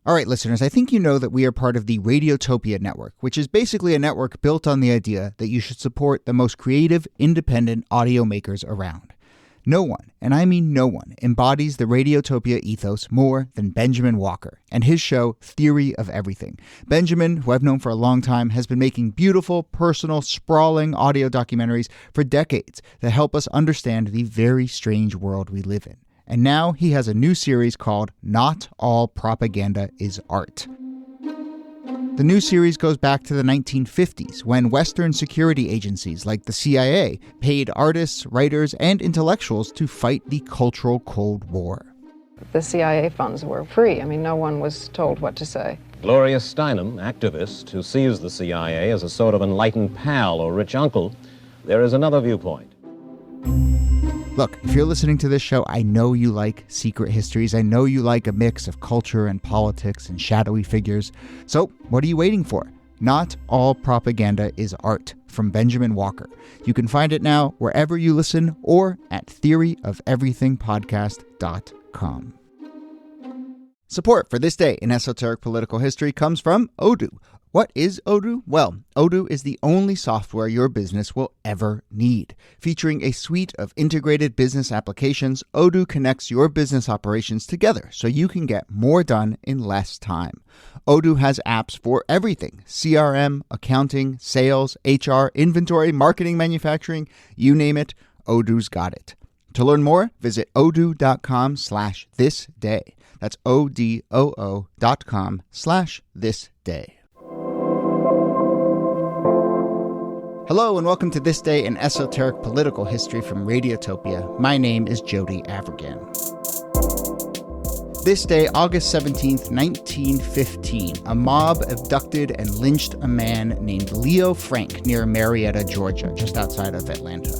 All right, listeners, I think you know that we are part of the Radiotopia network, which is basically a network built on the idea that you should support the most creative, independent audio makers around. No one, and I mean no one, embodies the Radiotopia ethos more than Benjamin Walker and his show Theory of Everything. Benjamin, who I've known for a long time, has been making beautiful, personal, sprawling audio documentaries for decades that help us understand the very strange world we live in. And now he has a new series called Not All Propaganda is Art. The new series goes back to the 1950s, when Western security agencies like the CIA paid artists, writers, and intellectuals to fight the cultural Cold War. The CIA funds were free. I mean, no one was told what to say. Gloria Steinem, activist who sees the CIA as a sort of enlightened pal or rich uncle, there is another viewpoint. Look, if you're listening to this show, I know you like secret histories. I know you like a mix of culture and politics and shadowy figures. So what are you waiting for? Not All Propaganda is Art from Benjamin Walker. You can find it now wherever you listen or at theoryofeverythingpodcast.com. Support for This Day in Esoteric Political History comes from Odoo. What is Odoo? Well, Odoo is the only software your business will ever need. Featuring a suite of integrated business applications, Odoo connects your business operations together so you can get more done in less time. Odoo has apps for everything: CRM, accounting, sales, HR, inventory, marketing, manufacturing, you name it, Odoo's got it. To learn more, visit odoo.com/thisday. That's odoo.com/thisday. Hello and welcome to This Day in Esoteric Political History from Radiotopia. My name is Jody Avirgan. This day, August 17th, 1915, a mob abducted and lynched a man named Leo Frank near Marietta, Georgia, just outside of Atlanta.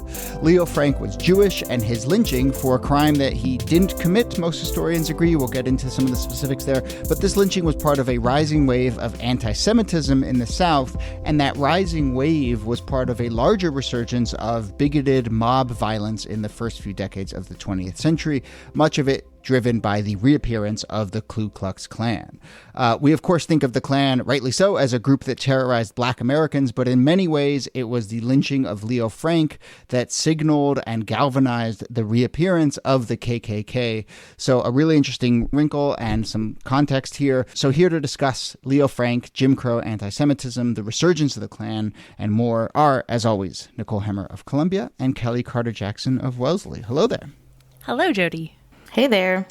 Leo Frank was Jewish, and his lynching for a crime that he didn't commit, most historians agree, we'll get into some of the specifics there, but this lynching was part of a rising wave of anti-Semitism in the South, and that rising wave was part of a larger resurgence of bigoted mob violence in the first few decades of the 20th century, much of it driven by the reappearance of the Ku Klux Klan. We, of course, think of the Klan, rightly so, as a group that terrorized Black Americans, but in many ways, it was the lynching of Leo Frank that signaled and galvanized the reappearance of the KKK. So a really interesting wrinkle and some context here. So here to discuss Leo Frank, Jim Crow, anti-Semitism, the resurgence of the Klan, and more are, as always, Nicole Hemmer of Columbia and Kellie Carter-Jackson of Wellesley. Hello there. Hello, Jody. Hey there.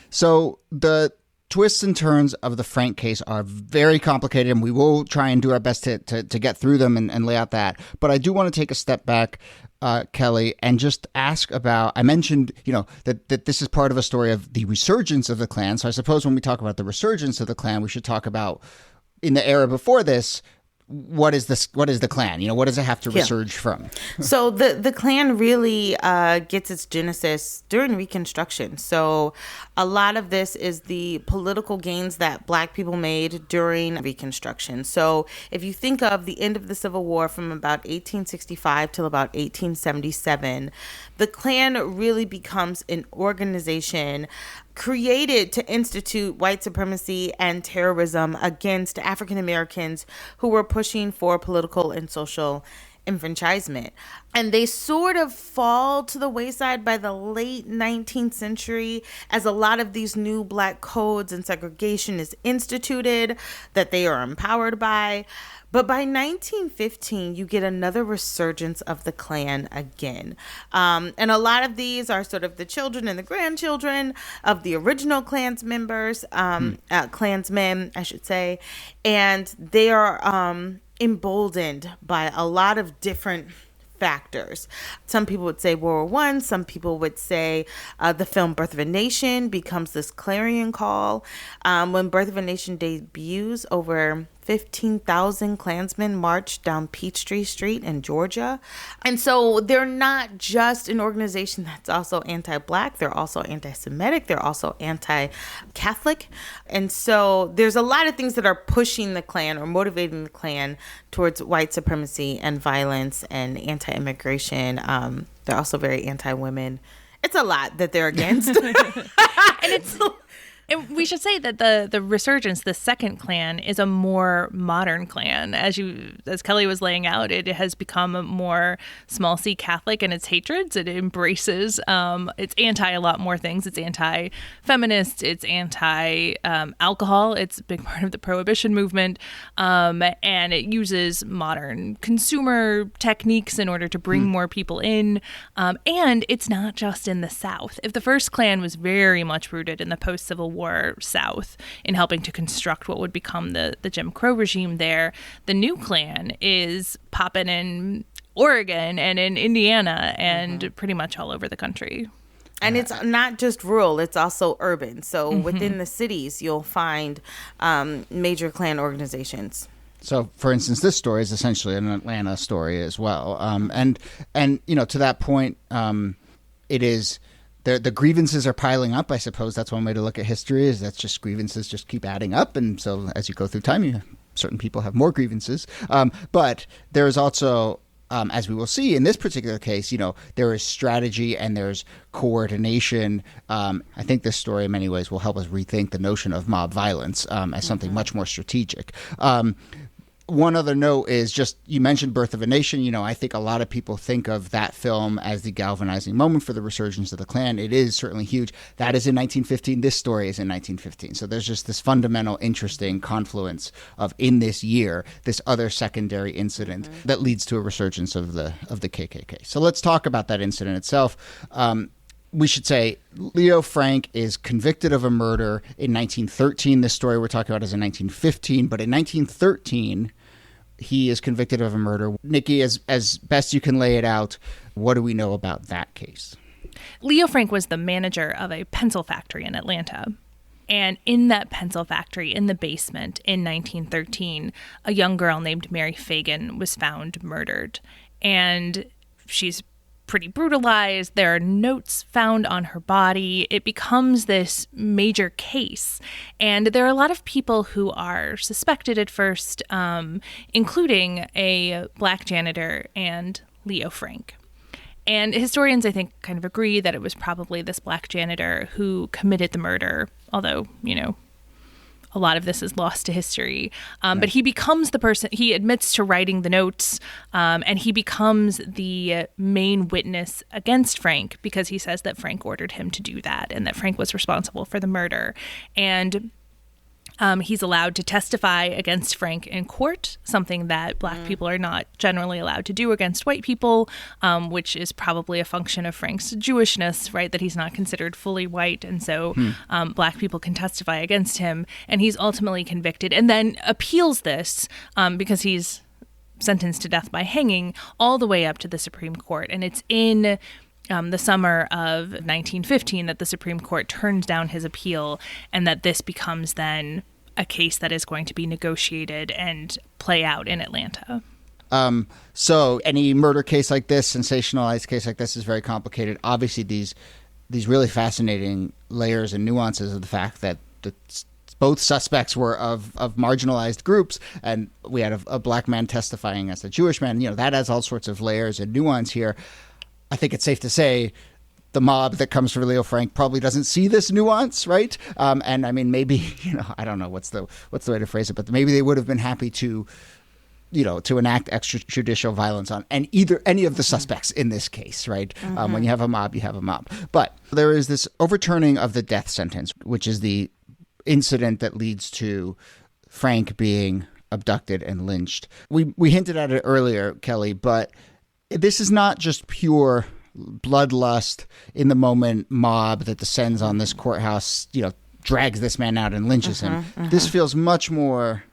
So the twists and turns of the Frank case are very complicated, and we will try and do our best to get through them and lay out that. But I do want to take a step back, Kellie, and just ask about, I mentioned, that this is part of a story of the resurgence of the Klan. So I suppose when we talk about the resurgence of the Klan, we should talk about, in the era before this, what is the Klan? What does it have to resurge from? So the Klan really gets its genesis during Reconstruction. So a lot of this is the political gains that Black people made during Reconstruction. So if you think of the end of the Civil War from about 1865 till about 1877, the Klan really becomes an organization created to institute white supremacy and terrorism against African Americans who were pushing for political and social enfranchisement. And they sort of fall to the wayside by the late 19th century as a lot of these new Black codes and segregation is instituted that they are empowered by. But by 1915, you get another resurgence of the Klan again. And a lot of these are sort of the children and the grandchildren of the original Klan's members, Klansmen, I should say. And they are emboldened by a lot of different factors. Some people would say World War I. Some people would say the film Birth of a Nation becomes this clarion call. When Birth of a Nation debuts, over 15,000 Klansmen marched down Peachtree Street in Georgia. And so they're not just an organization that's also anti-Black, they're also anti-Semitic, they're also anti-Catholic. And so there's a lot of things that are pushing the Klan or motivating the Klan towards white supremacy and violence and anti-immigration. They're also very anti-women. It's a lot that they're against. And And we should say that the Resurgence, the second Klan, is a more modern Klan. As Kellie was laying out, it has become a more small C Catholic in its hatreds. It embraces, it's anti a lot more things. It's anti-feminist. It's anti-alcohol. It's a big part of the Prohibition movement. And it uses modern consumer techniques in order to bring more people in. And it's not just in the South. If the first Klan was very much rooted in the post-Civil War South in helping to construct what would become the Jim Crow regime there, the new Klan is popping in Oregon and in Indiana and pretty much all over the country. And it's not just rural, it's also urban. So within the cities, you'll find major Klan organizations. So, for instance, this story is essentially an Atlanta story as well. And to that point, it is the grievances are piling up. I suppose that's one way to look at history, is that's just grievances just keep adding up. And so as you go through time, certain people have more grievances. But there is also, as we will see in this particular case, there is strategy and there's coordination. I think this story in many ways will help us rethink the notion of mob violence as something much more strategic. One other note is just, you mentioned Birth of a Nation. I think a lot of people think of that film as the galvanizing moment for the resurgence of the Klan. It is certainly huge. That is in 1915. This story is in 1915. So there's just this fundamental, interesting confluence of, in this year, this other secondary incident that leads to a resurgence of the KKK. So let's talk about that incident itself. We should say Leo Frank is convicted of a murder in 1913. This story we're talking about is in 1915, but in 1913, he is convicted of a murder. Niki, as best you can lay it out, what do we know about that case? Leo Frank was the manager of a pencil factory in Atlanta. And in that pencil factory, in the basement in 1913, a young girl named Mary Fagan was found murdered. And she's pretty brutalized. There are notes found on her body. It becomes this major case. And there are a lot of people who are suspected at first, including a black janitor and Leo Frank. And historians, I think, kind of agree that it was probably this black janitor who committed the murder, although, a lot of this is lost to history. But he becomes the person, he admits to writing the notes, and he becomes the main witness against Frank because he says that Frank ordered him to do that and that Frank was responsible for the murder. And he's allowed to testify against Frank in court, something that black people are not generally allowed to do against white people, which is probably a function of Frank's Jewishness, right? That he's not considered fully white. And so black people can testify against him. And he's ultimately convicted and then appeals this because he's sentenced to death by hanging all the way up to the Supreme Court. And it's in the summer of 1915 that the Supreme Court turns down his appeal, and that this becomes then a case that is going to be negotiated and play out in Atlanta. So any murder case like this, sensationalized case like this, is very complicated. Obviously, these really fascinating layers and nuances of the fact that both suspects were of marginalized groups, and we had a black man testifying as a Jewish man. That has all sorts of layers and nuance here. I think it's safe to say the mob that comes for Leo Frank probably doesn't see this nuance, right? And I mean, maybe, I don't know what's the way to phrase it, but maybe they would have been happy to enact extrajudicial violence on any of the suspects in this case, right? When you have a mob, you have a mob. But there is this overturning of the death sentence, which is the incident that leads to Frank being abducted and lynched. We hinted at it earlier, Kellie, but this is not just pure bloodlust in the moment mob that descends on this courthouse, drags this man out and lynches him. This feels much more,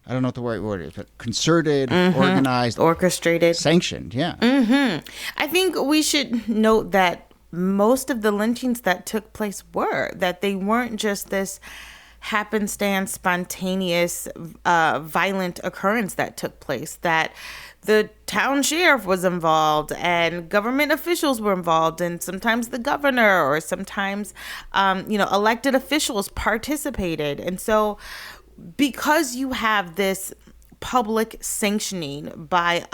I don't know what the right word is, but concerted, organized, orchestrated, sanctioned. Yeah. I think we should note that most of the lynchings that took place that they weren't just this happenstance, spontaneous, violent occurrence that took place, that the town sheriff was involved and government officials were involved, and sometimes the governor or sometimes, elected officials participated. And so because you have this public sanctioning by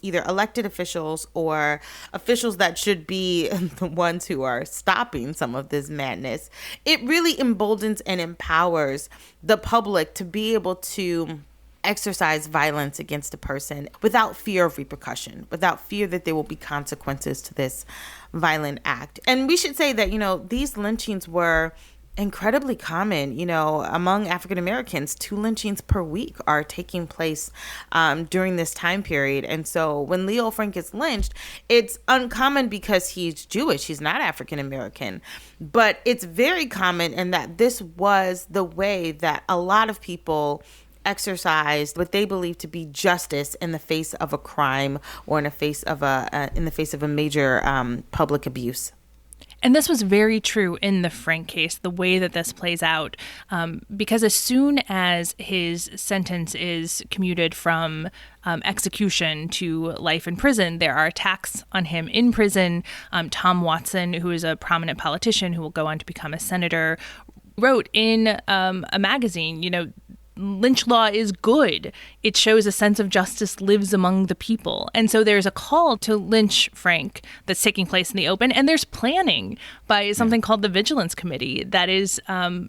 either elected officials or officials that should be the ones who are stopping some of this madness, it really emboldens and empowers the public to be able to exercise violence against a person without fear of repercussion, without fear that there will be consequences to this violent act. And we should say that, these lynchings were incredibly common, among African Americans. 2 lynchings per week are taking place during this time period. And so when Leo Frank is lynched, it's uncommon because he's Jewish. He's not African American. But it's very common in that this was the way that a lot of people exercised what they believe to be justice in the face of a crime or in the face of a major public abuse. And this was very true in the Frank case, the way that this plays out, because as soon as his sentence is commuted from execution to life in prison, there are attacks on him in prison. Tom Watson, who is a prominent politician who will go on to become a senator, wrote in a magazine, lynch law is good. It shows a sense of justice lives among the people. And so there's a call to lynch Frank that's taking place in the open. And there's planning by something called the Vigilance Committee that is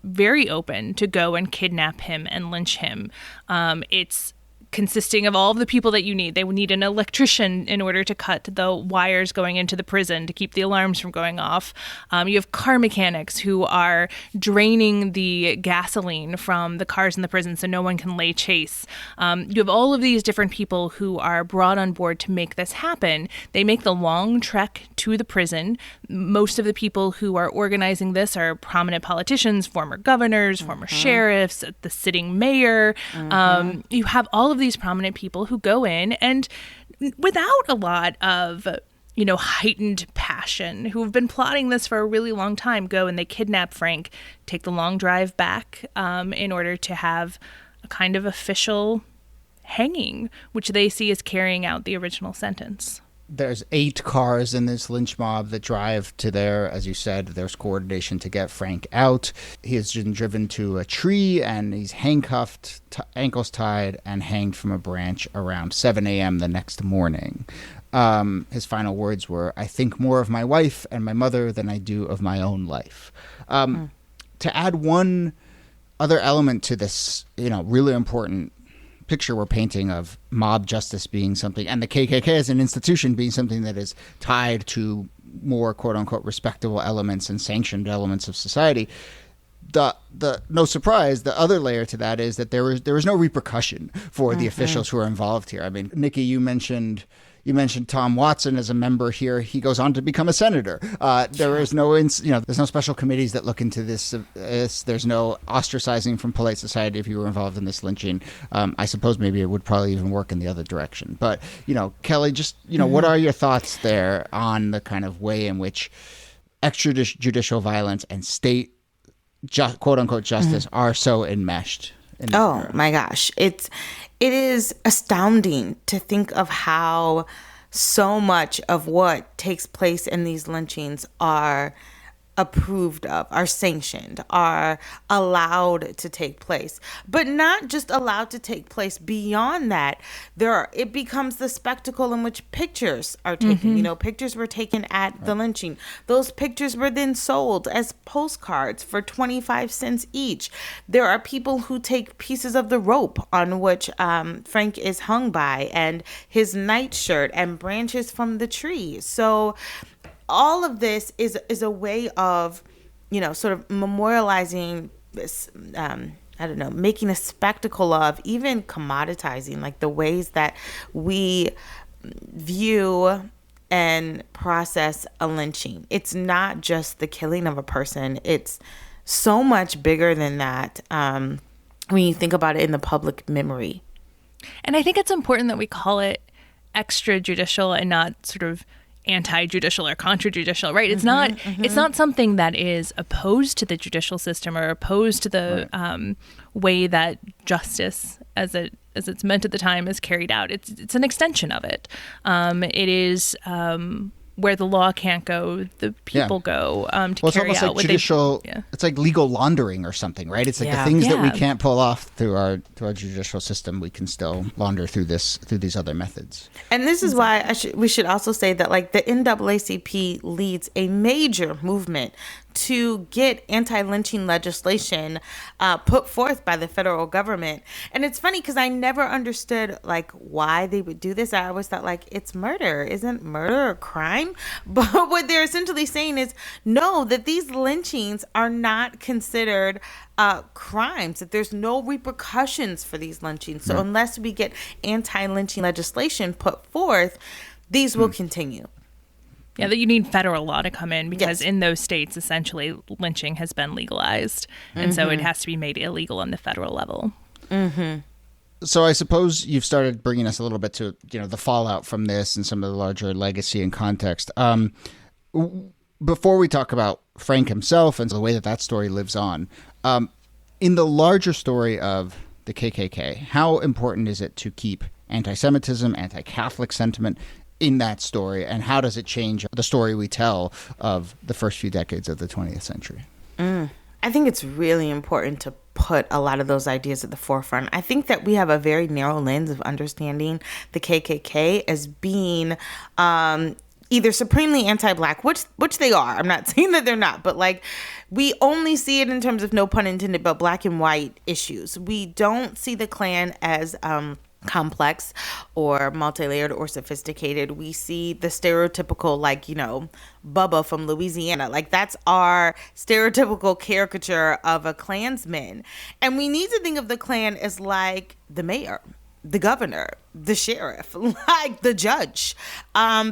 very open to go and kidnap him and lynch him. It's consisting of all of the people that you need. They would need an electrician in order to cut the wires going into the prison to keep the alarms from going off. You have car mechanics who are draining the gasoline from the cars in the prison so no one can lay chase. You have all of these different people who are brought on board to make this happen. They make the long trek to the prison. Most of the people who are organizing this are prominent politicians, former governors, former sheriffs, the sitting mayor. You have all of these prominent people who go in and without a lot of, heightened passion, who have been plotting this for a really long time, go and they kidnap Frank, take the long drive back in order to have a kind of official hanging, which they see as carrying out the original sentence. There's 8 cars in this lynch mob that drive to there. As you said, there's coordination to get Frank out. He has been driven to a tree and he's handcuffed, ankles tied, and hanged from a branch around 7 a.m. the next morning. His final words were, "I think more of my wife and my mother than I do of my own life." To add one other element to this, really important picture we're painting of mob justice being something, and the KKK as an institution being something that is tied to more quote unquote respectable elements and sanctioned elements of society. The no surprise, the other layer to that is that there was no repercussion for the officials who are involved here. I mean, Niki, you mentioned Tom Watson as a member here. He goes on to become a senator. There is no, there's no special committees that look into this. There's no ostracizing from polite society if you were involved in this lynching. I suppose maybe it would probably even work in the other direction. But, Kellie, just, what are your thoughts there on the kind of way in which extrajudicial violence and state, quote unquote, justice are so enmeshed? Oh my gosh. It is astounding to think of how so much of what takes place in these lynchings are approved of, are sanctioned, are allowed to take place. But not just allowed to take place. Beyond that, it becomes the spectacle in which pictures are taken. Pictures were taken at the lynching. Those pictures were then sold as postcards for 25 cents each. There are people who take pieces of the rope on which Frank is hung by, and his nightshirt, and branches from the tree. So all of this is a way of, sort of memorializing this, making a spectacle of, even commoditizing, like the ways that we view and process a lynching. It's not just the killing of a person. It's so much bigger than that when you think about it in the public memory. And I think it's important that we call it extrajudicial and not sort of anti-judicial or contra-judicial, right? It's not something that is opposed to the judicial system or opposed to the way that justice, as it's meant at the time, is carried out. It's an extension of it. It is where the law can't go, the people go to carry out what judicial. It's like legal laundering or something, right? It's like the things that we can't pull off through our judicial system, we can still launder through these other methods. And this is why we should also say that like the NAACP leads a major movement to get anti-lynching legislation put forth by the federal government. And it's funny because I never understood like why they would do this. I always thought like it's murder. Isn't murder a crime? But what they're essentially saying is no, that these lynchings are not considered crimes, that there's no repercussions for these lynchings. So unless we get anti-lynching legislation put forth, these will continue. Yeah, that you need federal law to come in because in those states, essentially, lynching has been legalized. And so it has to be made illegal on the federal level. So I suppose you've started bringing us a little bit to, the fallout from this and some of the larger legacy and context. Before we talk about Frank himself and the way that story lives on, in the larger story of the KKK, how important is it to keep anti-Semitism, anti-Catholic sentiment in that story, and how does it change the story we tell of the first few decades of the 20th century? I think it's really important to put a lot of those ideas at the forefront. I think that we have a very narrow lens of understanding the KKK as being either supremely anti-Black, which they are. I'm not saying that they're not, but like we only see it in terms of, no pun intended, but Black and white issues. We don't see the Klan as complex or multi-layered or sophisticated. We see the stereotypical, like, Bubba from Louisiana. Like, that's our stereotypical caricature of a Klansman. And we need to think of the Klan as like the mayor, the governor, the sheriff, like the judge,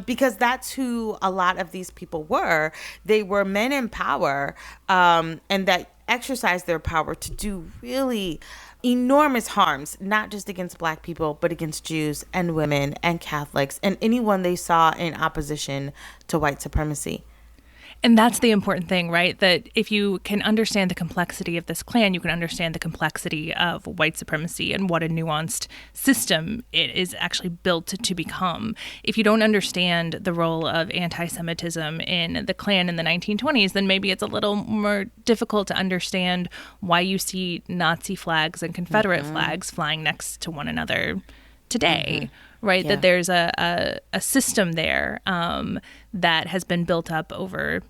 because that's who a lot of these people were. They were men in power, and that exercised their power to do really enormous harms, not just against Black people, but against Jews and women and Catholics and anyone they saw in opposition to white supremacy. And that's the important thing, right? That if you can understand the complexity of this Klan, you can understand the complexity of white supremacy and what a nuanced system it is actually built to become. If you don't understand the role of anti-Semitism in the Klan in the 1920s, then maybe it's a little more difficult to understand why you see Nazi flags and Confederate flags flying next to one another today. Right, that there's a system there that has been built up over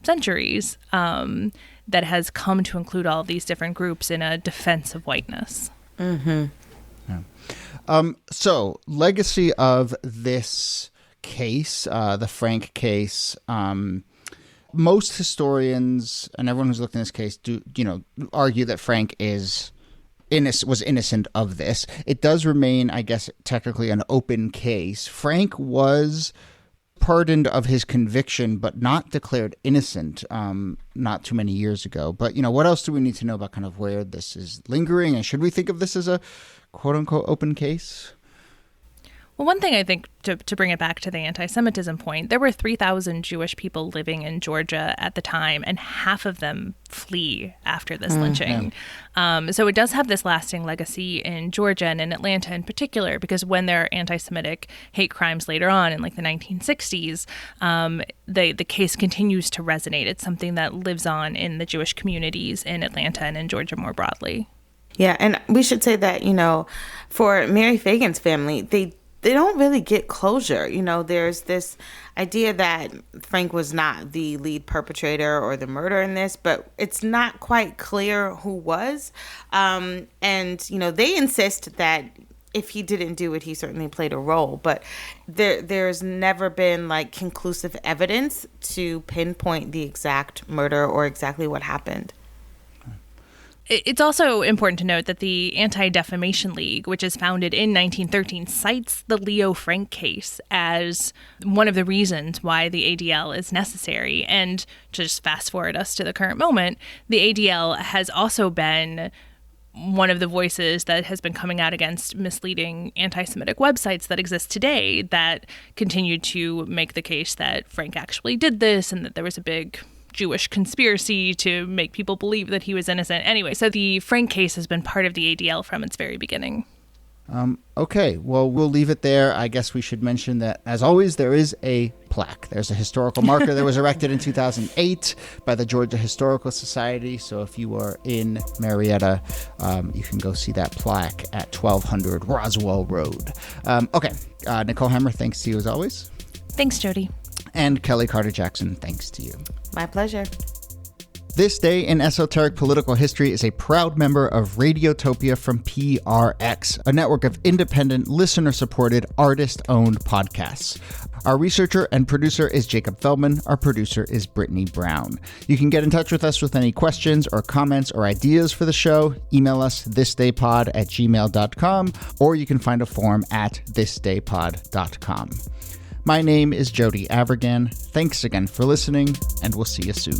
centuries that has come to include all these different groups in a defense of whiteness. So, legacy of this case, the Frank case. Most historians and everyone who's looked in this case do, argue that Frank was innocent of this. It does remain, I guess, technically an open case. Frank was pardoned of his conviction, but not declared innocent not too many years ago. But, what else do we need to know about kind of where this is lingering? And should we think of this as a quote-unquote open case? Well, one thing I think, to bring it back to the anti-Semitism point, there were 3,000 Jewish people living in Georgia at the time, and half of them flee after this lynching. So it does have this lasting legacy in Georgia and in Atlanta in particular, because when there are anti-Semitic hate crimes later on in like the 1960s, the case continues to resonate. It's something that lives on in the Jewish communities in Atlanta and in Georgia more broadly. Yeah, and we should say that, for Mary Fagan's family, they don't really get closure. There's this idea that Frank was not the lead perpetrator or the murderer in this, but it's not quite clear who was. And, they insist that if he didn't do it, he certainly played a role. But there's never been like conclusive evidence to pinpoint the exact murder or exactly what happened. It's also important to note that the Anti-Defamation League, which is founded in 1913, cites the Leo Frank case as one of the reasons why the ADL is necessary. And to just fast forward us to the current moment, the ADL has also been one of the voices that has been coming out against misleading anti-Semitic websites that exist today that continue to make the case that Frank actually did this and that there was a big Jewish conspiracy to make people believe that he was innocent. Anyway, so the Frank case has been part of the ADL from its very beginning. Okay, well, we'll leave it there. I guess we should mention that, as always, there is a plaque. There's a historical marker that was erected in 2008 by the Georgia Historical Society. So if you are in Marietta, you can go see that plaque at 1200 Roswell Road. Okay, Nicole Hammer, thanks to you as always. Thanks, Jody. And Kellie Carter-Jackson, thanks to you. My pleasure. This Day in Esoteric Political History is a proud member of Radiotopia from PRX, a network of independent, listener-supported, artist-owned podcasts. Our researcher and producer is Jacob Feldman. Our producer is Brittany Brown. You can get in touch with us with any questions or comments or ideas for the show. Email us thisdaypod@gmail.com, or you can find a form at thisdaypod.com. My name is Jody Avirgan. Thanks again for listening, and we'll see you soon.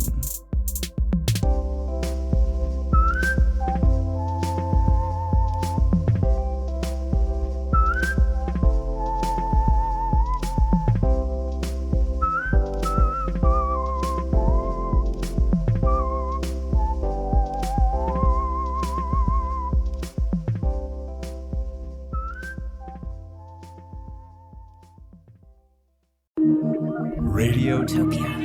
Radiotopia.